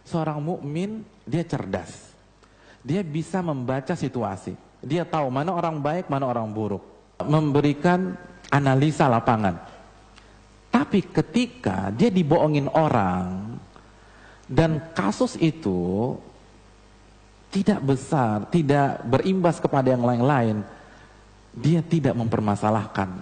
Seorang mukmin dia cerdas. Dia bisa membaca situasi. Dia tahu mana orang baik, mana orang buruk. Memberikan analisa lapangan. Tapi ketika dia dibohongin orang dan kasus itu tidak besar, tidak berimbas kepada yang lain-lain, dia tidak mempermasalahkan.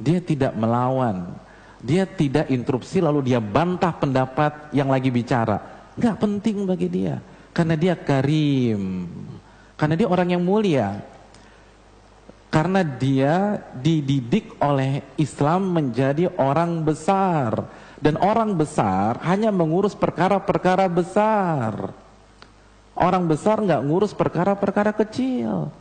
Dia tidak melawan. Dia tidak interupsi lalu dia bantah pendapat yang lagi bicara. Nggak penting bagi dia, karena dia karim, karena dia orang yang mulia, karena dia dididik oleh Islam menjadi orang besar, dan orang besar hanya mengurus perkara-perkara besar. Orang besar nggak ngurus perkara-perkara kecil.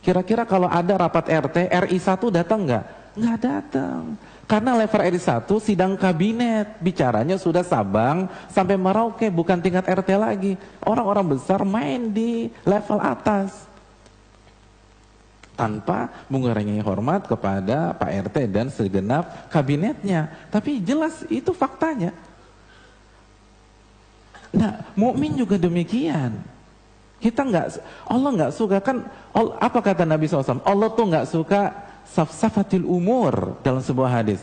Kira-kira kalau ada rapat RT, RI 1 datang nggak? Nggak datang. Karena level RI 1 sidang kabinet, bicaranya sudah Sabang sampai Merauke, bukan tingkat RT lagi. Orang-orang besar main di level atas. Tanpa mengurangi hormat kepada Pak RT dan segenap kabinetnya. Tapi jelas itu faktanya. Nah, mukmin juga demikian. Kita Allah nggak suka kan? Apa kata Nabi SAW? Allah tuh nggak suka safsafatil umur dalam sebuah hadis.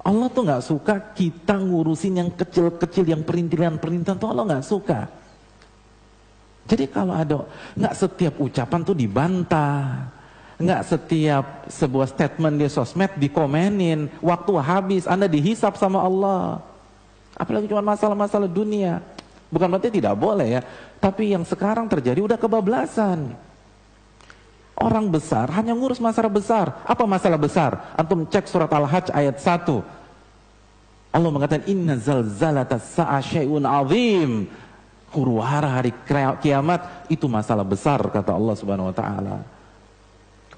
Allah tuh nggak suka kita ngurusin yang kecil-kecil, yang perintilan-perintilan tuh Allah nggak suka. Jadi kalau ada, nggak setiap ucapan tuh dibantah, nggak setiap sebuah statement di sosmed dikomenin. Waktu habis, Anda dihisap sama Allah. Apalagi cuma masalah-masalah dunia. Bukan berarti tidak boleh ya, tapi yang sekarang terjadi udah kebablasan. Orang besar hanya ngurus masalah besar. Apa masalah besar? Antum cek surat Al-Hajj ayat 1. Allah mengatakan inna zalzalata sa'a syai'un azim. Huru-hara hari kiamat itu masalah besar, kata Allah Subhanahu wa taala.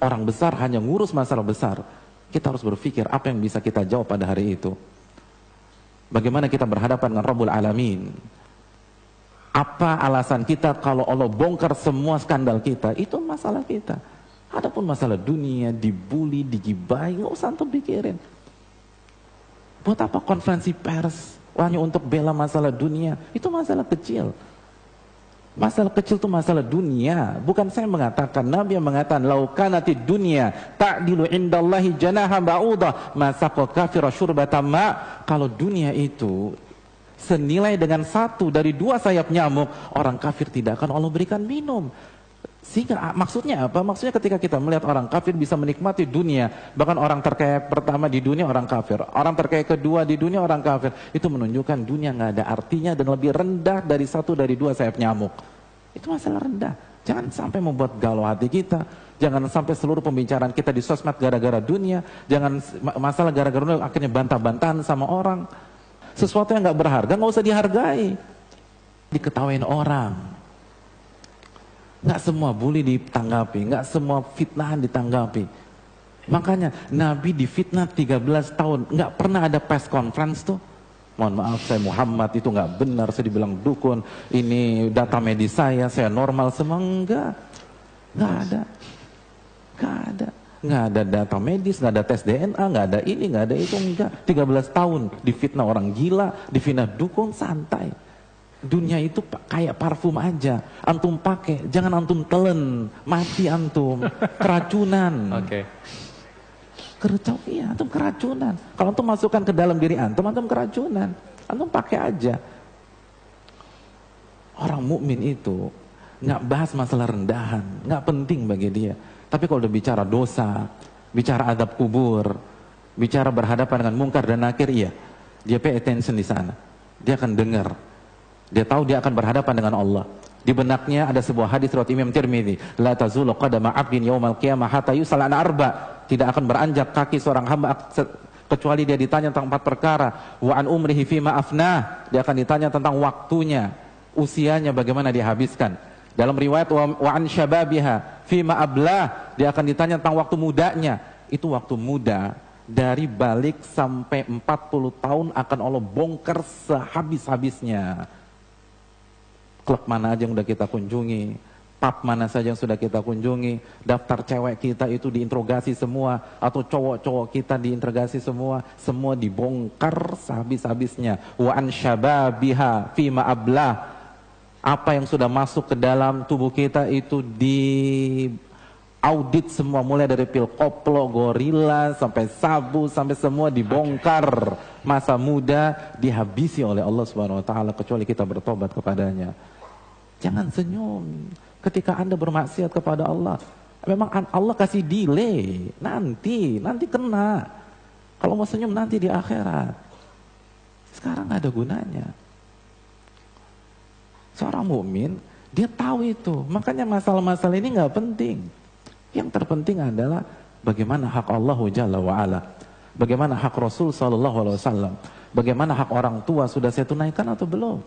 Orang besar hanya ngurus masalah besar. Kita harus berpikir apa yang bisa kita jawab pada hari itu. Bagaimana kita berhadapan dengan Rabbul Alamin? Apa alasan kita kalau Allah bongkar semua skandal kita? Itu masalah kita. Adapun masalah dunia, dibully, digibahi, nggak usah antum pikirin. Buat apa konferensi pers hanya untuk bela masalah dunia? Itu masalah kecil. Masalah kecil itu masalah dunia. Bukan saya mengatakan, Nabi yang mengatakan laukanatid dunya ta'dilu indallahi janaha ba'udah masaqa kafira syurbata ma. Kalau dunia itu senilai dengan 1 dari 2 sayap nyamuk, orang kafir tidak akan Allah berikan minum. Sehingga maksudnya apa? Maksudnya ketika kita melihat orang kafir bisa menikmati dunia, bahkan orang terkaya pertama di dunia orang kafir, orang terkaya kedua di dunia orang kafir, itu menunjukkan dunia nggak ada artinya dan lebih rendah dari 1 dari 2 sayap nyamuk. Itu masalah rendah. Jangan sampai membuat galau hati kita. Jangan sampai seluruh pembicaraan kita di sosmed gara-gara dunia. Jangan masalah gara-gara dunia akhirnya bantah-bantahan sama orang. Sesuatu yang nggak berharga nggak usah dihargai, diketawain orang. Nggak semua bully ditanggapi, nggak semua fitnahan ditanggapi. Makanya Nabi difitnah 13 tahun, nggak pernah ada press conference tuh. Mohon maaf saya Muhammad itu nggak benar, saya dibilang dukun, ini data medis saya normal semua, nggak ada. Nggak ada data medis, nggak ada tes DNA, nggak ada ini, nggak ada itu, enggak. 13 tahun difitnah orang gila, difitnah dukun, santai. Dunia itu kayak parfum aja, antum pakai, jangan antum telen, mati antum, keracunan. Oke. Iya, antum keracunan. Kalau antum masukkan ke dalam diri antum keracunan. Antum pakai aja. Orang mukmin itu nggak bahas masalah rendahan, nggak penting bagi dia. Tapi kalau udah bicara dosa, bicara adab kubur, bicara berhadapan dengan mungkar dan nakir, iya, dia pay attention di sana. Dia akan dengar. Dia tahu dia akan berhadapan dengan Allah. Di benaknya ada sebuah hadis riwayat Imam Tirmidzi, la tazulu qadama 'abdin yaumal qiyamah hatta yus'ala an arba. Tidak akan beranjak kaki seorang hamba kecuali dia ditanya tentang 4 perkara. Wa an umrihi fima afnah. Dia akan ditanya tentang waktunya, usianya bagaimana dia habiskan. Dalam riwayat wa an syababiha fima ablah, dia akan ditanya tentang waktu mudanya. Itu waktu muda dari balik sampai 40 tahun akan Allah bongkar sehabis-habisnya. Klub mana aja yang udah kita kunjungi, pub mana saja yang sudah kita kunjungi, daftar cewek kita itu diinterogasi semua, atau cowok-cowok kita diinterogasi semua dibongkar sehabis-habisnya. Wa an syababiha fima ablah, apa yang sudah masuk ke dalam tubuh kita itu di audit semua, mulai dari pil koplo, gorila, sampai sabu, sampai semua dibongkar. Masa muda dihabisi oleh Allah Subhanahu wa taala kecuali kita bertobat kepadanya. Jangan senyum ketika Anda bermaksiat kepada Allah. Memang Allah kasih delay, nanti kena. Kalau mau senyum nanti di akhirat. Sekarang ada gunanya. Seorang mukmin dia tahu itu, makanya masalah-masalah ini nggak penting. Yang terpenting adalah bagaimana hak Allah Jalla wa'ala, bagaimana hak Rasul Sallallahu Alaihi Wasallam, bagaimana hak orang tua, sudah saya tunaikan atau belum.